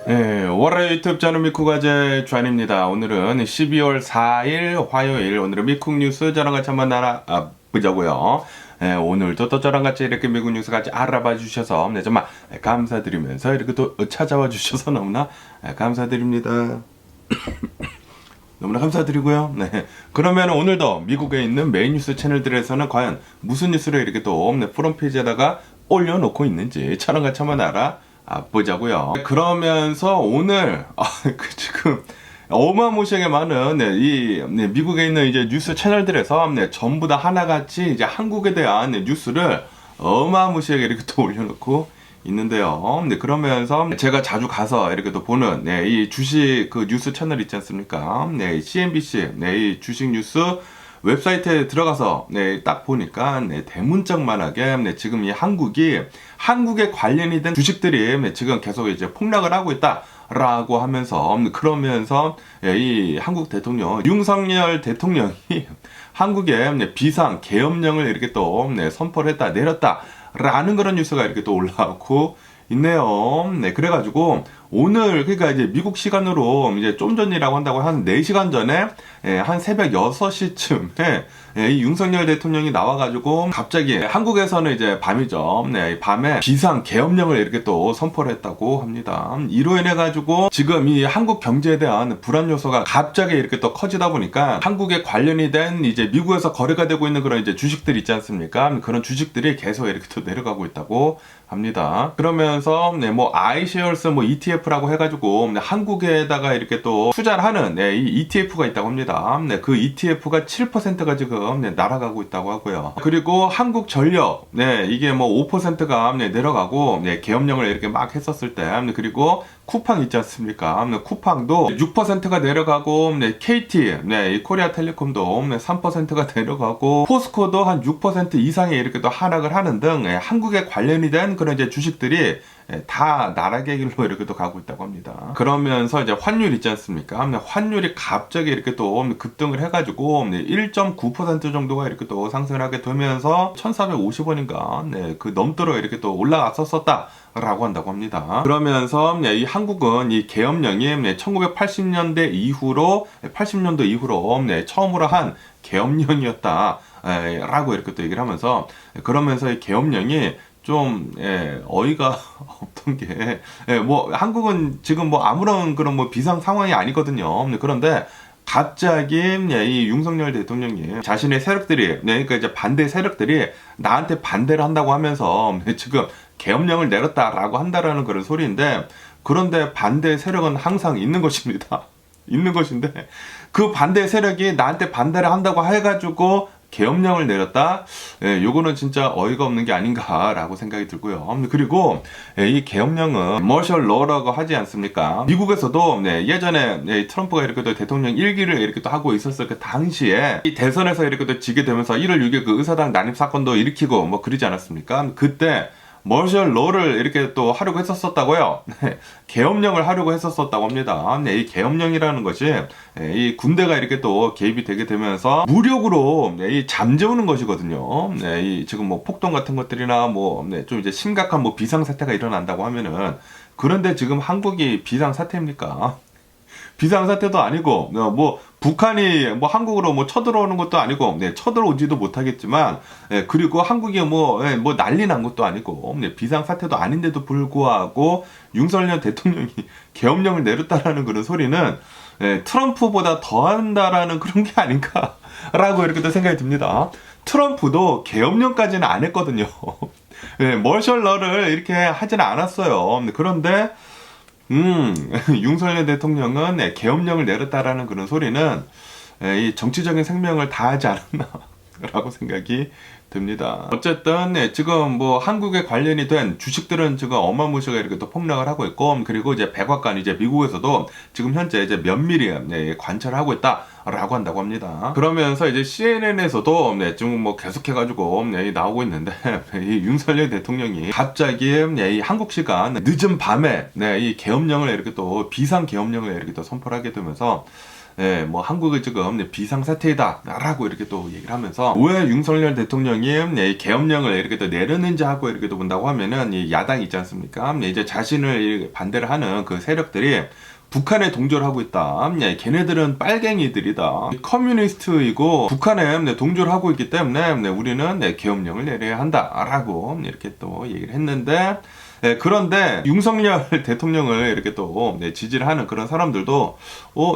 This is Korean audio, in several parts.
네, 월요일 유튜브 저는 미쿡아재 주한입니다. 오늘은 12월 4일 화요일, 오늘은 미쿡 뉴스 저랑 같이 한번 알아보자고요. 네, 오늘도 또 저랑 같이 이렇게 미국 뉴스 같이 알아봐 주셔서 정말 감사드리면서 이렇게 또 찾아와 주셔서 너무나 감사드립니다. 너무나 감사드리고요. 네. 그러면 오늘도 미국에 있는 메인 뉴스 채널들에서는 과연 무슨 뉴스를 이렇게 또 프론페이지에다가 올려놓고 있는지 저랑 같이 한번 보자고요. 그러면서 오늘 지금 어마무시하게 많은 미국에 있는 이제 뉴스 채널들에서 전부 다 하나같이 이제 한국에 대한 뉴스를 어마무시하게 이렇게 또 올려놓고 있는데요. 그러면서 제가 자주 가서 이렇게 또 보는 이 주식 그 뉴스 채널 있지 않습니까? CNBC 이 주식 뉴스 웹사이트에 들어가서 딱 보니까 대문짝만하게 지금 이 한국에 관련이 된 주식들이 지금 계속 이제 폭락을 하고 있다라고 하면서 그러면서 이 한국 대통령 윤석열 대통령이 한국에 비상 계엄령을 이렇게 또 선포를 했다 내렸다라는 그런 뉴스가 이렇게 또 올라오고 있네요. 그래가지고 오늘 그러니까 이제 미국 시간으로 이제 좀 전이라고 한다고 한 4시간 전에 한 새벽 6시쯤에 이 윤석열 대통령이 나와가지고 갑자기 한국에서는 이제 밤이죠. 밤에 비상 계엄령을 이렇게 또 선포를 했다고 합니다. 이로 인해 가지고 지금 이 한국 경제에 대한 불안 요소가 갑자기 이렇게 또 커지다 보니까 한국에 관련이 된 이제 미국에서 거래가 되고 있는 그런 이제 주식들 있지 않습니까? 그런 주식들이 계속 이렇게 또 내려가고 있다고 합니다. 그러면서 뭐 iShares 뭐 ETF라고 해가지고 한국에다가 이렇게 또 투자를 하는 이 ETF가 있다고 합니다. 그 ETF가 7%가 지금 날아가고 있다고 하고요. 그리고 한국전력 이게 뭐 5%가 내려가고 계엄령을 이렇게 막 했었을 때 그리고 쿠팡 있지 않습니까? 쿠팡도 6%가 내려가고 KT 이 코리아텔레콤도 3%가 내려가고 포스코도 한 6% 이상의 이렇게 또 하락을 하는 등 한국에 관련이 된 그런 이제 주식들이 다 나락의 길로 이렇게 또 가고 있다고 합니다. 그러면서 이제 환율 있지 않습니까? 환율이 갑자기 이렇게 또 급등을 해가지고 1.9% 정도가 이렇게 또 상승을 하게 되면서 1,450원인가 그 넘도록 이렇게 또 올라갔었었다. 라고 한다고 합니다. 그러면서 이 한국은 이 계엄령이 1980년대 이후로 80년도 이후로 처음으로 한 계엄령이었다 라고 이렇게 또 얘기를 하면서 그러면서 이 계엄령이 좀 어이가 없던 게 뭐 한국은 지금 뭐 아무런 그런 뭐 비상 상황이 아니거든요. 그런데 갑자기 이 윤석열 대통령이 자신의 세력들이 그러니까 이제 반대 세력들이 나한테 반대를 한다고 하면서 지금 계엄령을 내렸다라고 한다라는 그런 소리인데 그런데 반대 세력은 항상 있는 것입니다. 있는 것인데 그 반대 세력이 나한테 반대를 한다고 해가지고 계엄령을 내렸다? 요거는 진짜 어이가 없는 게 아닌가라고 생각이 들고요. 그리고 이 계엄령은 머셜 러라고 하지 않습니까? 미국에서도 예전에 트럼프가 이렇게 또 대통령 1기를 이렇게 또 하고 있었을 그 당시에 이 대선에서 이렇게 또 지게 되면서 1월 6일 그 의사당 난입 사건도 일으키고 뭐 그러지 않았습니까? 그때 머셜 러를 이렇게 또 하려고 했었다고요. 계엄령을 하려고 했었다고 합니다. 이 계엄령이라는 것이 이 군대가 이렇게 또 개입이 되게 되면서 무력으로 이 잠재우는 것이거든요. 이 지금 뭐 폭동 같은 것들이나 뭐 좀 이제 심각한 뭐 비상 사태가 일어난다고 하면은 그런데 지금 한국이 비상 사태입니까? 비상사태도 아니고 뭐 북한이 뭐 한국으로 뭐 쳐들어오는 것도 아니고 쳐들어오지도 못하겠지만 그리고 한국이 뭐 난리 난 것도 아니고 비상사태도 아닌데도 불구하고 윤석열 대통령이 계엄령을 내렸다라는 그런 소리는 트럼프보다 더한다라는 그런 게 아닌가라고 이렇게 또 생각이 듭니다. 트럼프도 계엄령까지는 안 했거든요. 머셜 러를 이렇게 하지는 않았어요. 그런데 윤석열 대통령은 계엄령을 내렸다라는 그런 소리는 이 정치적인 생명을 다하지 않았나 라고 생각이 듭니다. 어쨌든 지금 뭐 한국에 관련이 된 주식들은 지금 어마무시하게 이렇게 또 폭락을 하고 있고 그리고 이제 백악관 이제 미국에서도 지금 현재 이제 면밀히 관찰을 하고 있다라고 한다고 합니다. 그러면서 이제 CNN에서도 지금 뭐 계속해가지고 나오고 있는데 이 윤석열 대통령이 갑자기 이 한국 시간 늦은 밤에 이 계엄령을 이렇게 또 비상 계엄령을 이렇게 또 선포를 하게 되면서 뭐 한국이 지금 비상사태이다라고 이렇게 또 얘기를 하면서 왜 윤석열 대통령이 이 계엄령을 이렇게 또 내렸는지 하고 이렇게 또 본다고 하면은 이 야당이 있지 않습니까? 이제 자신을 반대를 하는 그 세력들이 북한에 동조를 하고 있다. 걔네들은 빨갱이들이다. 커뮤니스트이고 북한에 동조를 하고 있기 때문에 우리는 계엄령을 내려야 한다라고 이렇게 또 얘기를 했는데, 그런데 윤석열 대통령을 이렇게 또 지지를 하는 그런 사람들도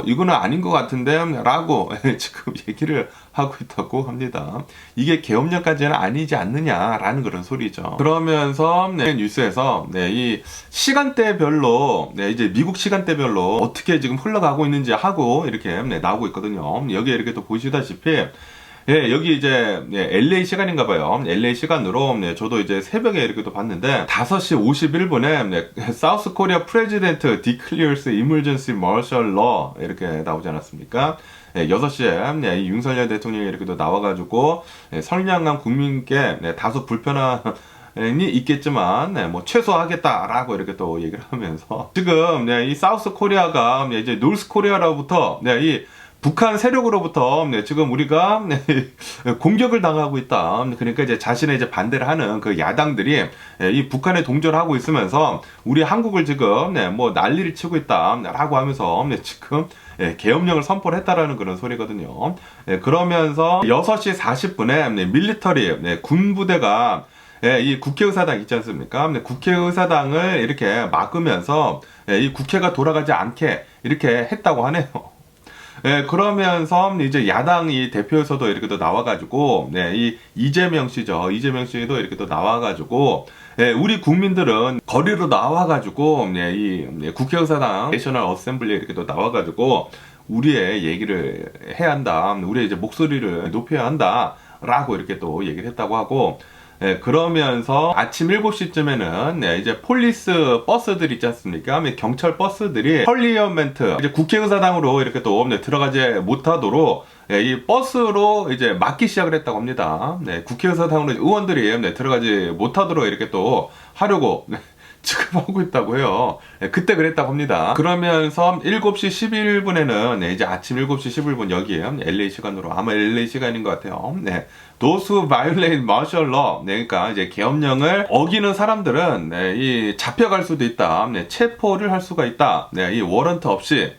이거는 아닌 것 같은데 라고 지금 얘기를 하고 있다고 합니다. 이게 계엄령까지는 아니지 않느냐라는 그런 소리죠. 그러면서 뉴스에서 이 시간대별로 이제 미국 시간대별로 어떻게 지금 흘러가고 있는지 하고 이렇게 나오고 있거든요. 여기에 이렇게 또 보시다시피 여기 이제 LA 시간인가 봐요. LA 시간으로 저도 이제 새벽에 이렇게 또 봤는데 5시 51분에 사우스 코리아 프레지던트 declares emergency martial law 이렇게 나오지 않았습니까? 6시에 이 윤석열 대통령이 이렇게 또 나와가지고 선량한 국민께 다소 불편한 이 있겠지만 뭐 최소화하겠다라고 이렇게 또 얘기를 하면서 지금 이 사우스 코리아가 이제 노스 코리아로부터 이 북한 세력으로부터 지금 우리가 공격을 당하고 있다. 그러니까 이제 자신의 이제 반대를 하는 그 야당들이 이 북한에 동조를 하고 있으면서 우리 한국을 지금 뭐 난리를 치고 있다라고 하면서 지금 계엄령을 선포를 했다라는 그런 소리거든요. 그러면서 6시 40분에 밀리터리 군부대가 이 국회의사당 있지 않습니까? 국회의사당을 이렇게 막으면서 이 국회가 돌아가지 않게 이렇게 했다고 하네요. 그러면서 이제 야당이 대표에서도 이렇게 또 나와가지고, 이 이재명 씨죠. 이재명 씨도 이렇게 또 나와가지고, 우리 국민들은 거리로 나와가지고, 이 국회의사당 내셔널 어셈블리에 이렇게 또 나와가지고, 우리의 얘기를 해야 한다. 우리의 이제 목소리를 높여야 한다. 라고 이렇게 또 얘기를 했다고 하고, 그러면서 아침 7시쯤에는 이제 폴리스 버스들 있지 않습니까? 경찰 버스들이 펄리어멘트 이제 국회의사당으로 이렇게 또 들어가지 못하도록 이 버스로 이제 막기 시작을 했다고 합니다. 국회의사당으로 의원들이 들어가지 못하도록 이렇게 또 하려고 지금 하고 있다고 해요. 그때 그랬다고 합니다. 그러면서 7시 11분에는 이제 아침 7시 11분 여기에 LA 시간으로 아마 LA 시간인 것 같아요. Those who violate martial law, 그러니까 이제 계엄령을 어기는 사람들은 이 잡혀갈 수도 있다. 체포를 할 수가 있다. 이 워런트 없이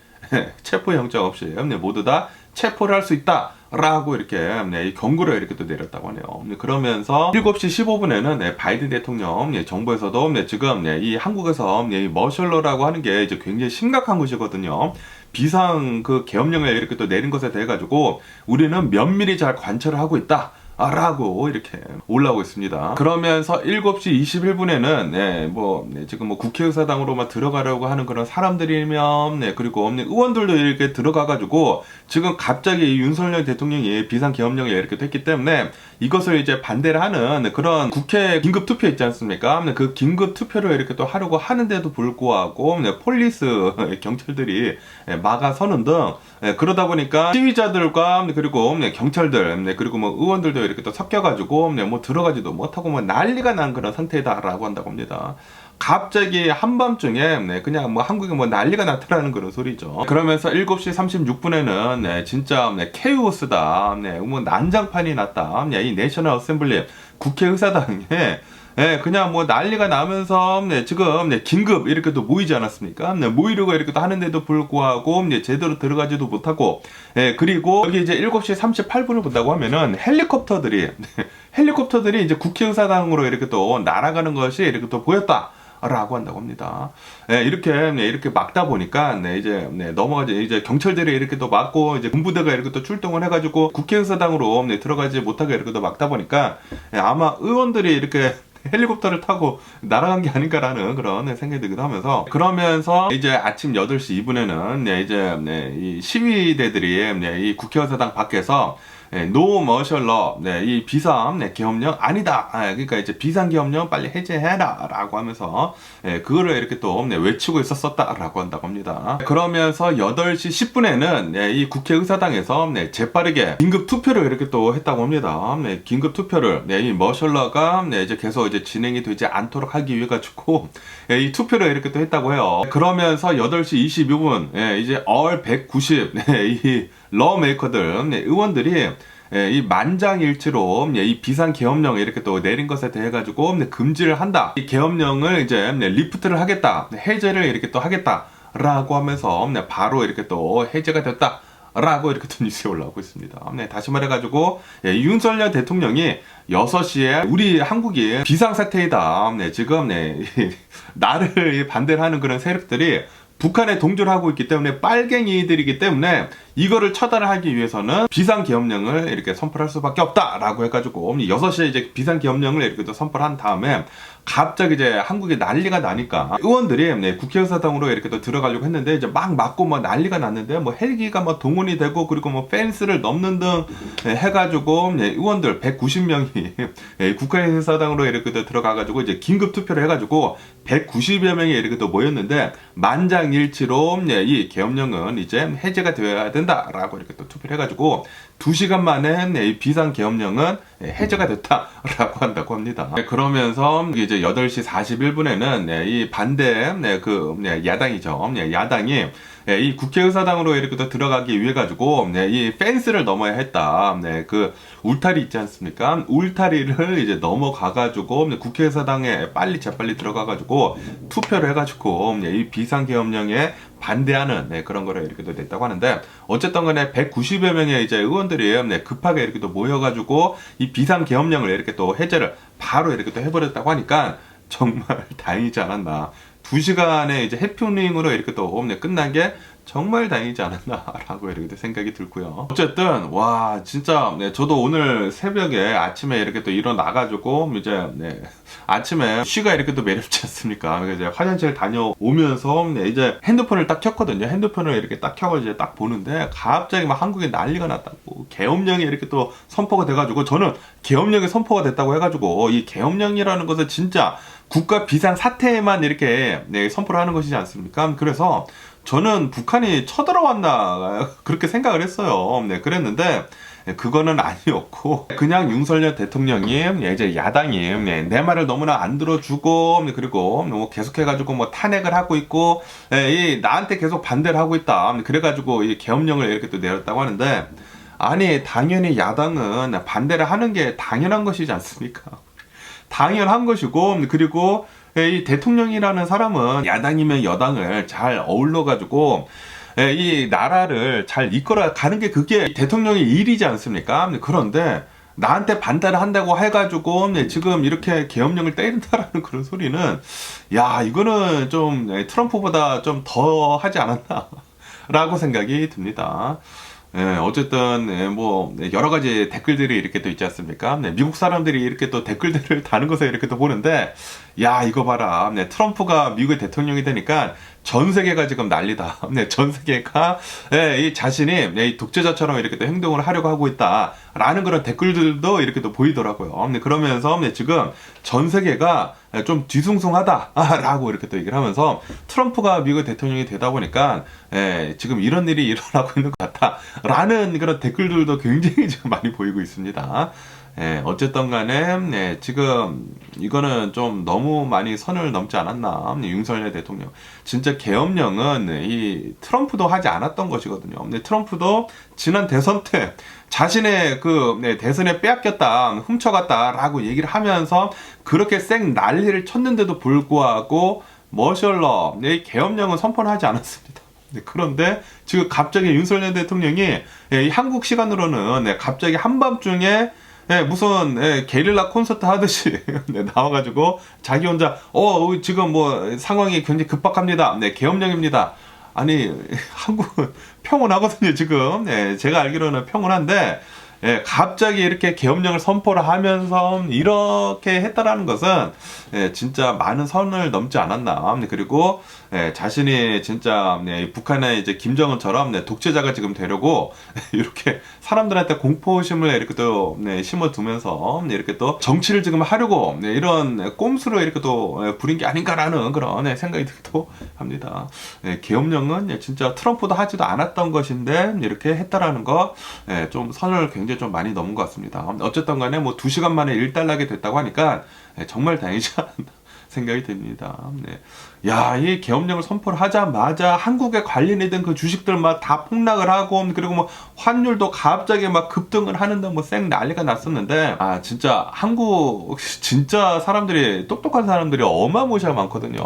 체포영장 없이 모두 다 체포를 할 수 있다. 라고 이렇게 이 경고를 이렇게 또 내렸다고 하네요. 그러면서 7시 15분에는 바이든 대통령 정부에서도 지금 이 한국에서 이 머셜러라고 하는 게 이제 굉장히 심각한 것이거든요. 비상 그 계엄령을 이렇게 또 내린 것에 대해 가지고 우리는 면밀히 잘 관찰을 하고 있다. 라고 이렇게 올라오고 있습니다. 그러면서 7시 21분에는 지금 뭐 국회의사당으로만 들어가려고 하는 그런 사람들이면 그리고 의원들도 이렇게 들어가가지고 지금 갑자기 윤석열 대통령이 비상계엄령을 이렇게 됐기 때문에 이것을 이제 반대를 하는 그런 국회 긴급 투표 있지 않습니까? 그 긴급 투표를 이렇게 또 하려고 하는데도 불구하고 폴리스 경찰들이 막아서는 등 그러다 보니까 시위자들과 그리고 경찰들 그리고 뭐 의원들도 이렇게 또 섞여가지고 뭐 들어가지도 못하고 뭐 난리가 난 그런 상태다라고 한다고 합니다. 갑자기 한밤중에 그냥 뭐 한국에 뭐 난리가 났다라는 그런 소리죠. 그러면서 7시 36분에는 진짜 케이오스다. 뭐 난장판이 났다. 이 내셔널 어셈블리 국회의사당에 그냥 뭐 난리가 나면서 지금 긴급 이렇게 또 모이지 않았습니까? 모이려고 이렇게 또 하는데도 불구하고 제대로 들어가지도 못하고 그리고 여기 이제 7시 38분을 본다고 하면은 헬리콥터들이 이제 국회의사당으로 이렇게 또 날아가는 것이 이렇게 또 보였다. 라고 한다고 합니다. 이렇게 막다 보니까 이제 넘어가지 이제 경찰들이 이렇게 또 막고 이제 군부대가 이렇게 또 출동을 해가지고 국회의사당으로 들어가지 못하게 이렇게 또 막다 보니까 아마 의원들이 이렇게 헬리콥터를 타고 날아간 게 아닌가라는 그런 생각이 들기도 하면서 그러면서 이제 아침 8시 2분에는 이제 이 시위대들이 이 국회의사당 밖에서 노 머셜러, 이 비상 계엄령 아니다. 그러니까 이제 비상 계엄령 빨리 해제해라라고 하면서 그거를 이렇게 또 외치고 있었다라고 한다고 합니다. 그러면서 8시 10분에는 이 국회의사당에서 재빠르게 긴급 투표를 이렇게 또 했다고 합니다. 긴급 투표를 이 머셜러가 이제 계속 이제 진행이 되지 않도록 하기 위해 가지고 이 투표를 이렇게 또 했다고 해요. 그러면서 8시 22분 이제 all 190 이 러메이커들 의원들이 이 만장일치로 이 비상 계엄령을 이렇게 또 내린 것에 대해 가지고 금지를 한다. 이 계엄령을 이제 리프트를 하겠다. 해제를 이렇게 또 하겠다라고 하면서 바로 이렇게 또 해제가 됐다. 라고 이렇게 또 뉴스에 올라오고 있습니다. 다시 말해가지고 윤석열 대통령이 6시에 우리 한국이 비상사태이다. 지금 나를 반대를 하는 그런 세력들이 북한에 동조를 하고 있기 때문에 빨갱이들이기 때문에 이거를 처단을 하기 위해서는 비상계엄령을 이렇게 선포할 수밖에 없다라고 해가지고 6시에 이제 비상계엄령을 이렇게 또 선포를 한 다음에 갑자기 이제 한국에 난리가 나니까 의원들이 국회의사당으로 이렇게 또 들어가려고 했는데 이제 막 맞고 뭐 난리가 났는데 뭐 헬기가 뭐 동원이 되고 그리고 뭐 펜스를 넘는 등 해가지고 의원들 190명이 국회의사당으로 이렇게 또 들어가가지고 이제 긴급 투표를 해가지고 190여 명이 이렇게 또 모였는데 만장일치로 이 계엄령은 이제 해제가 되어야 된다라고 이렇게 또 투표를 해가지고 2시간 만에 이 비상계엄령은 해제가 됐다라고 한다고 합니다. 그러면서 이제 8시 41분에는 이 반대 야당이죠. 야당이 이 국회의사당으로 이렇게 또 들어가기 위해 가지고 이 펜스를 넘어야 했다. 그 울타리 있지 않습니까? 울타리를 이제 넘어가 가지고 국회의사당에 재빨리 들어가 가지고 투표를 해 가지고 이 비상계엄령에 반대하는 그런 거를 이렇게 또 냈다고 하는데 어쨌든 간에 190여 명의 이제 의원들이 급하게 이렇게 또 모여가지고 이 비상계엄령을 이렇게 또 해제를 바로 이렇게 또 해버렸다고 하니까 정말 다행이지 않았나. 2시간의 이제 해프닝으로 이렇게 또 끝난 게 정말 다행이지 않았나라고 이렇게 생각이 들고요. 어쨌든 와 진짜 저도 오늘 새벽에 아침에 이렇게 또 일어나가지고 이제 아침에 쉬가 이렇게 또 매렵지 않습니까? 그래서 이제 화장실 다녀오면서 이제 핸드폰을 딱 켰거든요. 핸드폰을 이렇게 딱 켜고 이제 딱 보는데 갑자기 막 한국에 난리가 났다고 계엄령이 이렇게 또 선포가 돼가지고 저는 계엄령이 선포가 됐다고 해가지고 이 계엄령이라는 것은 진짜 국가 비상 사태에만 이렇게 선포를 하는 것이지 않습니까? 그래서 저는 북한이 쳐들어왔나 그렇게 생각을 했어요. 그랬는데 그거는 아니었고 그냥 윤석열 대통령이 이제 야당이 내 말을 너무나 안 들어주고 그리고 뭐 계속해가지고 뭐 탄핵을 하고 있고 나한테 계속 반대를 하고 있다. 그래가지고 이 계엄령을 이렇게 또 내렸다고 하는데 아니 당연히 야당은 반대를 하는 게 당연한 것이지 않습니까? 당연한 것이고 그리고 이 대통령이라는 사람은 야당이면 여당을 잘 어울러가지고 이 나라를 잘 이끌어 가는 게 그게 대통령의 일이지 않습니까? 그런데 나한테 반대를 한다고 해가지고 지금 이렇게 계엄령을 때린다라는 그런 소리는 야 이거는 좀 트럼프보다 좀 더 하지 않았나 라고 생각이 듭니다. 어쨌든 뭐 여러 가지 댓글들이 이렇게 또 있지 않습니까? 미국 사람들이 이렇게 또 댓글들을 다는 것을 이렇게 또 보는데 야 이거 봐라 트럼프가 미국의 대통령이 되니까 전 세계가 지금 난리다. 전 세계가 이 자신이 이 독재자처럼 이렇게 또 행동을 하려고 하고 있다라는 그런 댓글들도 이렇게 또 보이더라고요. 그러면서 지금 전 세계가 좀 뒤숭숭하다라고 이렇게 또 얘기를 하면서 트럼프가 미국 대통령이 되다 보니까 지금 이런 일이 일어나고 있는 것 같다라는 그런 댓글들도 굉장히 지금 많이 보이고 있습니다. 어쨌든 간에 지금 이거는 좀 너무 많이 선을 넘지 않았나. 윤석열 대통령 진짜 계엄령은 이 트럼프도 하지 않았던 것이거든요. 근데 트럼프도 지난 대선 때 자신의 대선에 빼앗겼다, 훔쳐갔다라고 얘기를 하면서 그렇게 쌩 난리를 쳤는데도 불구하고 머셜러 계엄령은 선포를 하지 않았습니다. 그런데 지금 갑자기 윤석열 대통령이 한국 시간으로는 갑자기 한밤중에 무슨 게릴라 콘서트 하듯이 나와가지고 자기 혼자 지금 뭐 상황이 굉장히 급박합니다. 계엄령입니다. 아니 한국은 평온하거든요 지금. 제가 알기로는 평온한데 갑자기 이렇게 계엄령을 선포를 하면서 이렇게 했다라는 것은 진짜 많은 선을 넘지 않았나. 그리고 자신이 진짜 북한의 이제 김정은처럼 독재자가 지금 되려고 이렇게 사람들한테 공포심을 이렇게 또 심어두면서 이렇게 또 정치를 지금 하려고 이런 꼼수로 이렇게 또 부린 게 아닌가라는 그런 생각이 들기도 합니다. 계엄령은 진짜 트럼프도 하지도 않았던 것인데 이렇게 했다라는 거 좀 선을 굉장히 좀 많이 넘은 것 같습니다. 어쨌든 간에 뭐 2시간 만에 일단락이 됐다고 하니까 정말 다행이지 않나 생각이 듭니다. 야, 이 계엄령을 선포를 하자마자 한국에 관련이던 그 주식들 막 다 폭락을 하고, 그리고 뭐 환율도 갑자기 막 급등을 하는데 뭐 쌩 난리가 났었는데, 아, 진짜 한국, 진짜 사람들이, 똑똑한 사람들이 어마무시하게 많거든요.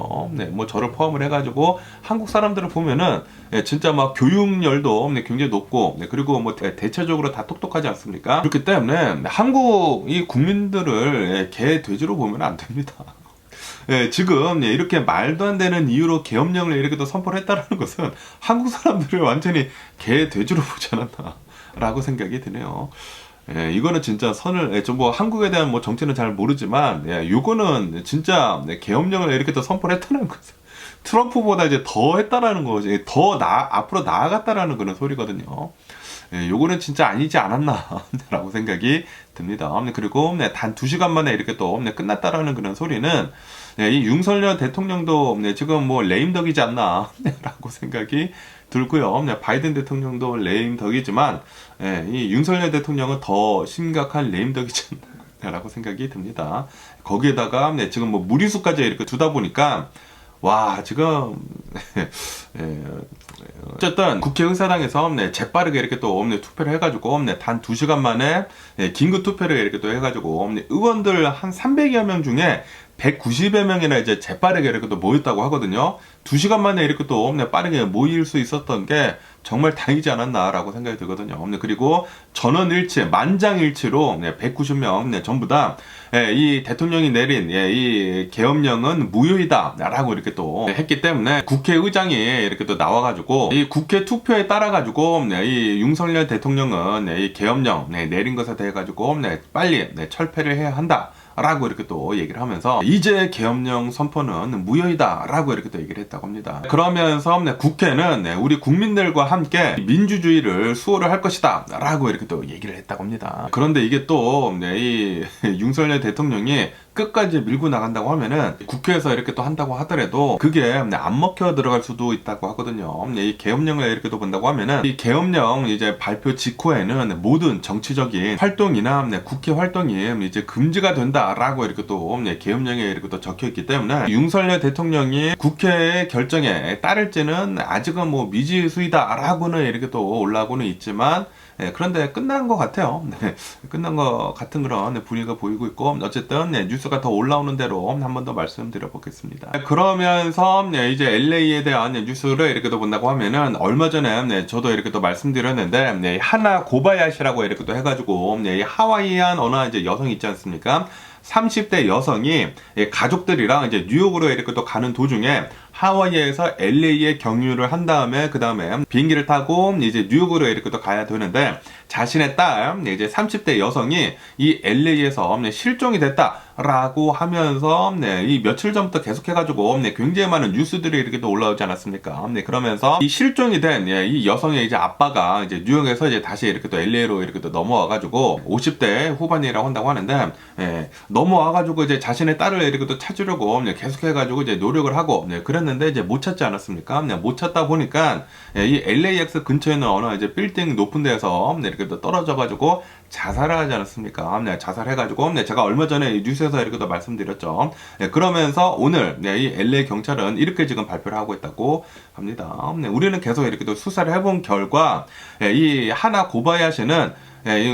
뭐 저를 포함을 해가지고 한국 사람들을 보면은 진짜 막 교육열도 굉장히 높고, 그리고 뭐 대체적으로 다 똑똑하지 않습니까? 그렇기 때문에 한국 이 국민들을 개, 돼지로 보면 안 됩니다. 지금 이렇게 말도 안 되는 이유로 계엄령을 이렇게 또 선포를 했다는 것은 한국 사람들을 완전히 개, 돼지로 보지 않았나 라고 생각이 드네요. 이거는 진짜 선을, 좀 뭐 한국에 대한 뭐 정치는 잘 모르지만, 이거는 진짜 계엄령을 이렇게 또 선포를 했다는 것은 트럼프보다 이제 더 했다라는 거지, 앞으로 나아갔다라는 그런 소리거든요. 요거는 진짜 아니지 않았나 라고 생각이 듭니다. 그리고 단 2시간 만에 이렇게 또 끝났다라는 그런 소리는 이 윤석열 대통령도 지금 뭐 레임덕이지 않나 라고 생각이 들고요. 바이든 대통령도 레임덕이지만 이 윤석열 대통령은 더 심각한 레임덕이지 않나 라고 생각이 듭니다. 거기에다가 지금 뭐 무리수까지 이렇게 두다 보니까 와, 지금 어쨌든 국회의사당에서 재빠르게 이렇게 또 투표를 해가지고 단 2시간 만에 긴급 투표를 이렇게 또 해가지고 의원들 한 300여 명 중에 190여 명이나 이제 재빠르게 이렇게 또 모였다고 하거든요. 2시간 만에 이렇게 또 빠르게 모일 수 있었던 게 정말 다행이지 않았나라고 생각이 들거든요. 그리고 전원일치, 만장일치로 190명 전부 다 이 대통령이 내린 이 계엄령은 무효이다라고 이렇게 또 했기 때문에 국회의장이 이렇게 또 나와가지고 이 국회 투표에 따라가지고 이 윤석열 대통령은 이 계엄령 내린 것에 대해 가지고 빨리 철폐를 해야 한다. 라고 이렇게 또 얘기를 하면서 이제 계엄령 선포는 무효이다 라고 이렇게 또 얘기를 했다고 합니다. 그러면서 국회는 우리 국민들과 함께 민주주의를 수호를 할 것이다 라고 이렇게 또 얘기를 했다고 합니다. 그런데 이게 또 이 윤석열 대통령이 끝까지 밀고 나간다고 하면은 국회에서 이렇게 또 한다고 하더라도 그게 안 먹혀 들어갈 수도 있다고 하거든요. 이 계엄령을 이렇게 또 본다고 하면은 이 계엄령 이제 발표 직후에는 모든 정치적인 활동이나 국회 활동이 이제 금지가 된다라고 이렇게 또 계엄령에 이렇게 또 적혀 있기 때문에 윤석열 대통령이 국회의 결정에 따를지는 아직은 뭐 미지수이다라고는 이렇게 또 올라오고는 있지만 그런데 끝난 것 같아요. 끝난 것 같은 그런 분위기가 보이고 있고 어쨌든 뉴스가 더 올라오는 대로 한 번 더 말씀드려 보겠습니다. 그러면서 이제 LA에 대한 뉴스를 이렇게 또 본다고 하면은 얼마 전에 저도 이렇게 또 말씀드렸는데 하나 고바야시라고 이렇게 또 해가지고 하와이안 어느 이제 여성이 있지 않습니까? 30대 여성이 가족들이랑 이제 뉴욕으로 이렇게 또 가는 도중에 하와이에서 LA에 경유를 한 다음에 그 다음에 비행기를 타고 이제 뉴욕으로 이렇게 또 가야 되는데 자신의 딸 이제 30대 여성이 이 LA에서 실종이 됐다라고 하면서 이 며칠 전부터 계속해가지고 굉장히 많은 뉴스들이 이렇게 또 올라오지 않았습니까? 그러면서 이 실종이 된 이 여성의 이제 아빠가 이제 뉴욕에서 이제 다시 이렇게 또 LA로 이렇게 또 넘어와가지고 50대 후반이라고 한다고 하는데 넘어와가지고 이제 자신의 딸을 이렇게 또 찾으려고 계속해가지고 이제 노력을 하고 그랬는데 이제 못 찾지 않았습니까? 못 찾다 보니까 이 LAX 근처에 있는 어느 이제 빌딩 높은 데서 이렇게 또 떨어져가지고 자살을 하지 않았습니까? 자살해가지고 제가 얼마 전에 뉴스에서 이렇게 또 말씀드렸죠. 그러면서 오늘 이 LA 경찰은 이렇게 지금 발표를 하고 있다고 합니다. 우리는 계속 이렇게 또 수사를 해본 결과 이 하나 고바야시는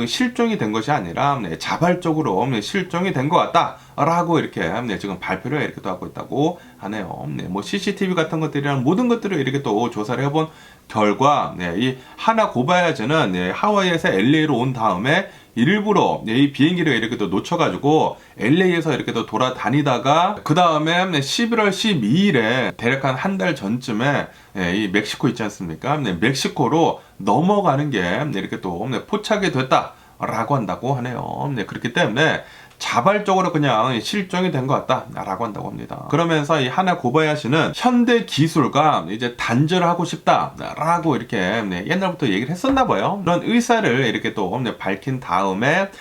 실종이 된 것이 아니라 자발적으로 실종이 된 것 같다 라고 이렇게 지금 발표를 이렇게 또 하고 있다고 하네요. 뭐 CCTV 같은 것들이랑 모든 것들을 이렇게 또 조사를 해본 결과 이 하나 고바야시는 하와이에서 LA로 온 다음에 일부러 이 비행기를 이렇게 또 놓쳐가지고 LA에서 이렇게 또 돌아다니다가 그 다음에 11월 12일에 대략 한 달 전쯤에 이 멕시코 있지 않습니까? 멕시코로 넘어가는 게 이렇게 또 포착이 됐다. 라고 한다고 하네요. 네, 그렇기 때문에 자발적으로 그냥 실종이 된 것 같다라고 한다고 합니다. 그러면서 이 하나 고바야시는 현대 기술과 이제 단절을 하고 싶다라고 이렇게 옛날부터 얘기를 했었나 봐요. 그런 의사를 이렇게 또 밝힌 다음에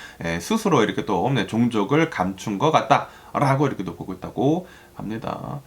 스스로 이렇게 또 종족을 감춘 것 같다라고 이렇게 또 보고 있다고 합니다.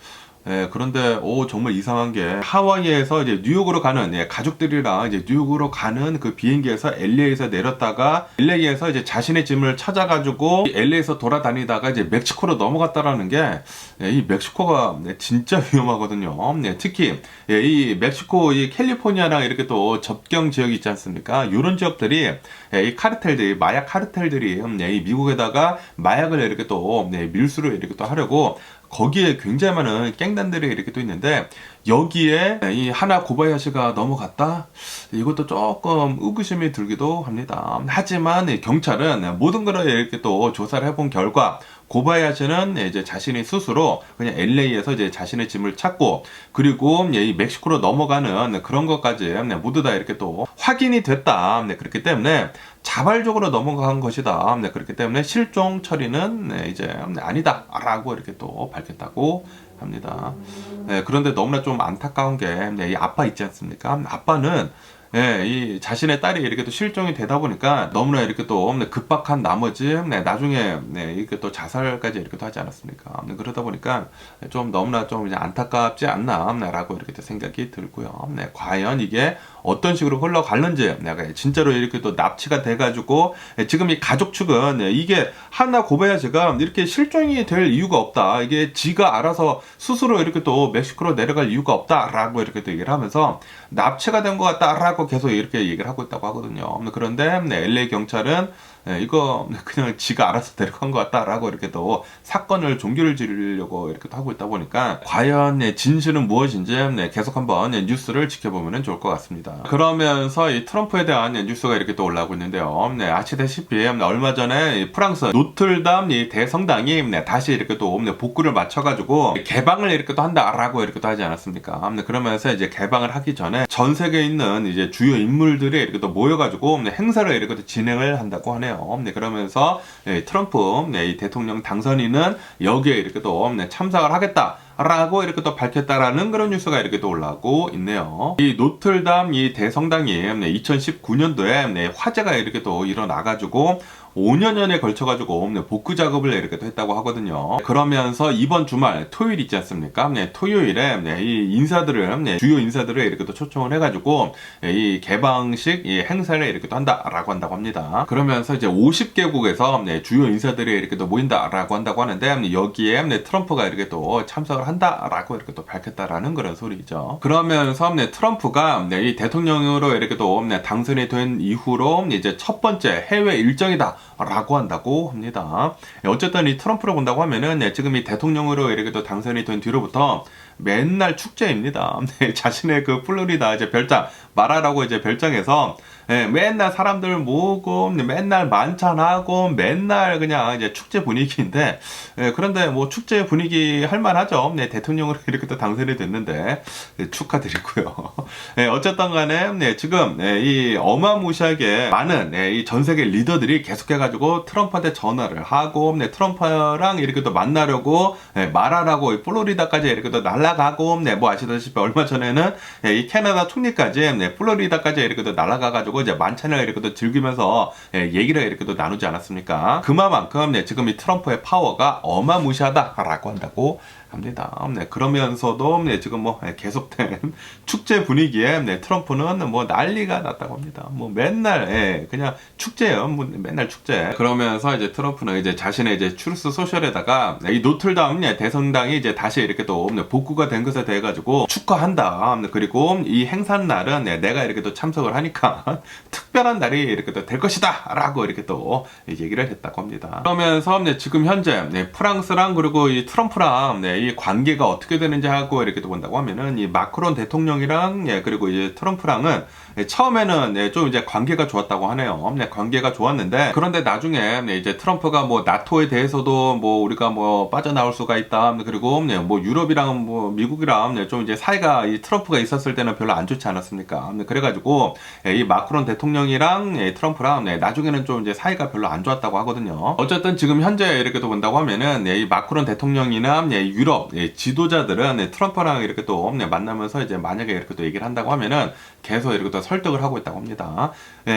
그런데 정말 이상한 게 하와이에서 이제 뉴욕으로 가는 가족들이랑 이제 뉴욕으로 가는 그 비행기에서 LA에서 내렸다가 LA에서 이제 자신의 짐을 찾아가지고 LA에서 돌아다니다가 이제 멕시코로 넘어갔다라는 게 이 멕시코가 진짜 위험하거든요. 특히 이 멕시코 이 캘리포니아랑 이렇게 또 접경 지역이 있지 않습니까? 이런 지역들이 이 카르텔들이 마약 카르텔들이 이 미국에다가 마약을 이렇게 또 밀수를 이렇게 또 하려고 거기에 굉장히 많은 갱단들이 이렇게 또 있는데 여기에 이 하나 고바야시가 넘어갔다? 이것도 조금 의구심이 들기도 합니다. 하지만 경찰은 모든 걸 이렇게 또 조사를 해본 결과 고바야시는 이제 자신이 스스로 그냥 LA에서 이제 자신의 짐을 찾고 그리고 이 멕시코로 넘어가는 그런 것까지 모두 다 이렇게 또 확인이 됐다. 그렇기 때문에 자발적으로 넘어간 것이다. 그렇기 때문에 실종 처리는 이제 아니다라고 이렇게 또 밝혔다고 합니다. 그런데 너무나 좀 안타까운 게 이 아빠 있지 않습니까? 아빠는 이 자신의 딸이 이렇게 또 실종이 되다 보니까 너무나 이렇게 또 급박한 나머지 나중에 이렇게 또 자살까지 이렇게 또 하지 않았습니까? 그러다 보니까 좀 너무나 좀 이제 안타깝지 않나라고 이렇게 또 생각이 들고요. 과연 이게 어떤 식으로 흘러갈는지 내가 진짜로 이렇게 또 납치가 돼가지고 지금 이 가족 측은 이게 하나 고바야시가 이렇게 실종이 될 이유가 없다. 이게 지가 알아서 스스로 이렇게 또 멕시코로 내려갈 이유가 없다라고 이렇게 또 얘기를 하면서 납치가 된 것 같다라고 계속 이렇게 얘기를 하고 있다고 하거든요. 그런데 LA 경찰은 이거 그냥 지가 알아서 데려간 것 같다라고 이렇게 또 사건을 종결을 지으려고 이렇게 또 하고 있다 보니까 과연 진실은 무엇인지 계속 한번 뉴스를 지켜보면 좋을 것 같습니다. 그러면서 이 트럼프에 대한 뉴스가 이렇게 또 올라오고 있는데요. 아시다시피 얼마 전에 프랑스 노틀담 이 대성당이 다시 이렇게 또 복구를 맞춰가지고 개방을 이렇게 또 한다라고 이렇게 또 하지 않았습니까? 그러면서 이제 개방을 하기 전에 전 세계에 있는 이제 주요 인물들이 이렇게 또 모여가지고 행사를 이렇게 또 진행을 한다고 하네요. 그러면서 트럼프 이 대통령 당선인은 여기에 이렇게 또 참석을 하겠다라고 이렇게 또 밝혔다라는 그런 뉴스가 이렇게 또 올라오고 있네요. 이 노틀담 이 대성당이 2019년도에 화재가 이렇게 또 일어나가지고 5년여에 걸쳐가지고 복구 작업을 이렇게 또 했다고 하거든요. 그러면서 이번 주말 토요일 있지 않습니까? 토요일에 이 인사들을 주요 인사들을 이렇게 또 초청을 해가지고 이 개방식 이 행사를 이렇게 또 한다라고 한다고 합니다. 그러면서 이제 50개국에서 주요 인사들이 이렇게 또 모인다라고 한다고 하는데 여기에 트럼프가 이렇게 또 참석을 한다라고 이렇게 또 밝혔다라는 그런 소리죠. 그러면서 트럼프가 이 대통령으로 이렇게 또 당선이 된 이후로 이제 첫 번째 해외 일정이다. 라고 한다고 합니다. 어쨌든 이 트럼프를 본다고 하면은 지금 이 대통령으로 이렇게 또 당선이 된 뒤로부터 맨날 축제입니다. 자신의 그 플로리다 이제 별장 마라라고 이제 별장에서 맨날 사람들 모으고 맨날 만찬하고 맨날 그냥 이제 축제 분위기인데 그런데 뭐 축제 분위기 할만하죠. 대통령으로 이렇게 또 당선이 됐는데 축하드리고요. 어쨌든 간에 지금 이 어마무시하게 많은 이 전 세계 리더들이 계속해가지고 트럼프한테 전화를 하고 트럼프랑 이렇게 또 만나려고 마라라고 플로리다까지 이렇게 또 날아가고 뭐 아시다시피 얼마 전에는 이 캐나다 총리까지 플로리다까지 이렇게 또 날아가가지고 이제 만찬을 이렇게 또 즐기면서 얘기를 이렇게 또 나누지 않았습니까? 그만큼 지금 이 트럼프의 파워가 어마무시하다라고 한다고 합니다. 그러면서도 지금 뭐 계속된 축제 분위기에 트럼프는 뭐 난리가 났다고 합니다. 뭐 맨날 그냥 축제예요. 뭐 맨날 축제. 그러면서 이제 트럼프는 이제 자신의 이제 추루스 소셜에다가 이 노틀담 대성당이 이제 다시 이렇게 또 복구가 된 것에 대해 가지고 축하한다. 그리고 이 행사 날은 내가 이렇게 또 참석을 하니까 특별한 날이 이렇게 또 될 것이다라고 이렇게 또 얘기를 했다고 합니다. 그러면서 지금 현재 프랑스랑 그리고 이 트럼프랑 이 관계가 어떻게 되는지 하고 이렇게 또 본다고 하면은 이 마크론 대통령이랑 그리고 이제 트럼프랑은 처음에는 좀 이제 관계가 좋았다고 하네요. 관계가 좋았는데 그런데 나중에 이제 트럼프가 뭐 나토에 대해서도 뭐 우리가 뭐 빠져나올 수가 있다. 그리고 뭐 유럽이랑 뭐 미국이랑 좀 이제 사이가 이 트럼프가 있었을 때는 별로 안 좋지 않았습니까? 그래가지고 이 마크론 대통령 대통령이랑 트럼프랑 나중에는 좀 이제 사이가 별로 안 좋았다고 하거든요. 어쨌든 지금 현재 이렇게 또 본다고 하면은 이 마크론 대통령이나 유럽 지도자들은 트럼프랑 이렇게 또 만나면서 이제 만약에 이렇게 또 얘기를 한다고 하면은 계속 이렇게 또 설득을 하고 있다고 합니다.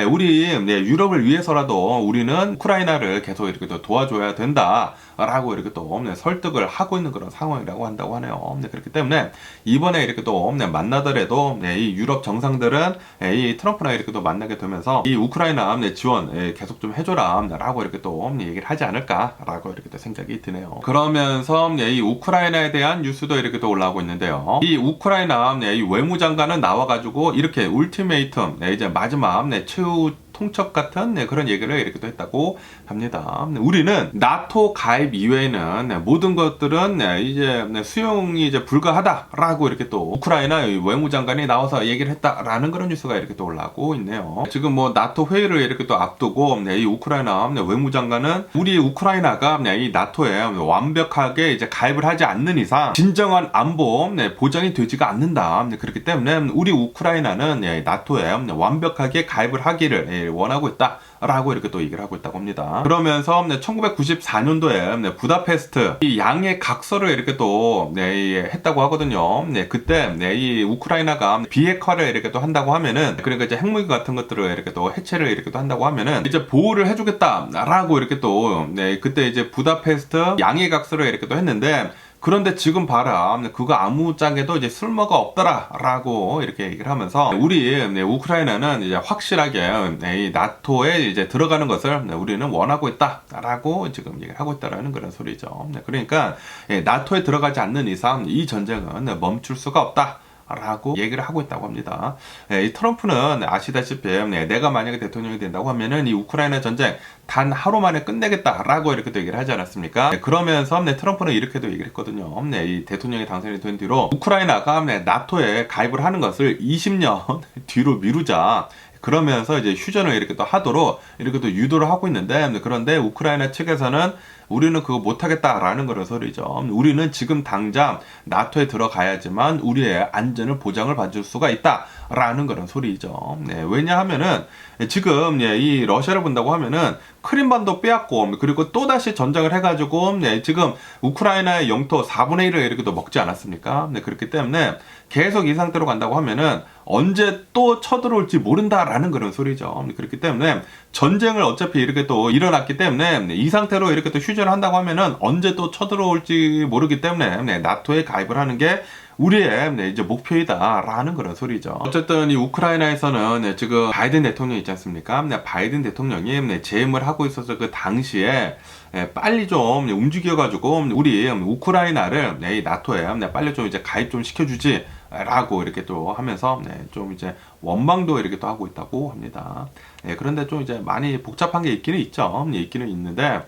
우리 유럽을 위해서라도 우리는 우크라이나를 계속 이렇게 또 도와줘야 된다라고 이렇게 또 설득을 하고 있는 그런 상황이라고 한다고 하네요. 그렇기 때문에 이번에 이렇게 또 만나더라도 이 유럽 정상들은 이 트럼프랑 이렇게 또 만나게 되면서 이 우크라이나 지원 계속 좀 해줘라라고 이렇게 또 얘기를 하지 않을까라고 이렇게 또 생각이 드네요. 그러면서 이 우크라이나에 대한 뉴스도 이렇게 또 올라오고 있는데요. 이 우크라이나 이 외무장관은 나와가지고 이렇게 울티메이텀 이제 마지막 최후 통첩 같은 그런 얘기를 이렇게 또 했다고 합니다. 우리는 나토 가입 이외에는 모든 것들은 이제 수용이 이제 불가하다라고 이렇게 또 우크라이나 외무장관이 나와서 얘기를 했다라는 그런 뉴스가 이렇게 또 올라오고 있네요. 지금 뭐 나토 회의를 이렇게 또 앞두고 이 우크라이나 외무장관은 우리 우크라이나가 이 나토에 완벽하게 이제 가입을 하지 않는 이상 진정한 안보 보장이 되지가 않는다. 그렇기 때문에 우리 우크라이나는 나토에 완벽하게 가입을 하기를 원하고 있다라고 이렇게 또 얘기를 하고 있다고 합니다. 그러면서 1994년도에 부다페스트 이 양해 각서를 이렇게 또 했다고 하거든요. 그때 이 우크라이나가 비핵화를 이렇게 또 한다고 하면은 그러니까 이제 핵무기 같은 것들을 이렇게 또 해체를 이렇게 또 한다고 하면은 이제 보호를 해주겠다라고 이렇게 또 그때 이제 부다페스트 양해 각서를 이렇게 또 했는데. 그런데 지금 봐라 그거 아무짝에도 이제 쓸모가 없더라라고 이렇게 얘기를 하면서 우리 우크라이나는 이제 확실하게 이 나토에 이제 들어가는 것을 우리는 원하고 있다라고 지금 얘기를 하고 있다라는 그런 소리죠. 그러니까 나토에 들어가지 않는 이상 이 전쟁은 멈출 수가 없다. 라고 얘기를 하고 있다고 합니다. 이 트럼프는 아시다시피 내가 만약에 대통령이 된다고 하면은 이 우크라이나 전쟁 단 하루 만에 끝내겠다라고 이렇게 또 얘기를 하지 않았습니까? 그러면서 트럼프는 이렇게도 얘기를 했거든요. 이 대통령이 당선이 된 뒤로 우크라이나가 나토에 가입을 하는 것을 20년 뒤로 미루자. 그러면서 이제 휴전을 이렇게 또 하도록 이렇게 또 유도를 하고 있는데 그런데 우크라이나 측에서는 우리는 그거 못하겠다라는 그런 소리죠. 우리는 지금 당장 나토에 들어가야지만 우리의 안전을 보장을 받을 수가 있다라는 그런 소리죠. 왜냐하면은 지금 이 러시아를 본다고 하면은 크림반도 빼앗고 그리고 또 다시 전쟁을 해가지고 지금 우크라이나의 영토 4분의 1을 이렇게 또 먹지 않았습니까? 그렇기 때문에 계속 이 상태로 간다고 하면은 언제 또 쳐들어올지 모른다라는 그런 소리죠. 그렇기 때문에 전쟁을 어차피 이렇게 또 일어났기 때문에 이 상태로 이렇게 또 휴전을 한다고 하면은 언제 또 쳐들어올지 모르기 때문에 나토에 가입을 하는 게 우리의 이제 목표이다라는 그런 소리죠. 어쨌든 이 우크라이나에서는 지금 바이든 대통령 있지 않습니까? 바이든 대통령이 재임을 하고 있어서 그 당시에 빨리 좀 움직여가지고 우리 우크라이나를 이 나토에 빨리 좀 이제 가입 좀 시켜주지. 라고 이렇게 또 하면서 좀 이제 원망도 이렇게 또 하고 있다고 합니다. 그런데 좀 이제 많이 복잡한 게 있기는 있죠. 있기는 있는데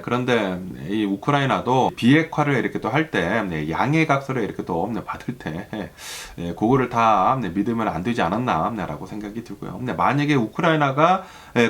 그런데 이 우크라이나도 비핵화를 이렇게 또 할 때 양해 각서를 이렇게 또 받을 때 그거를 다 믿으면 안 되지 않았나라고 생각이 들고요. 만약에 우크라이나가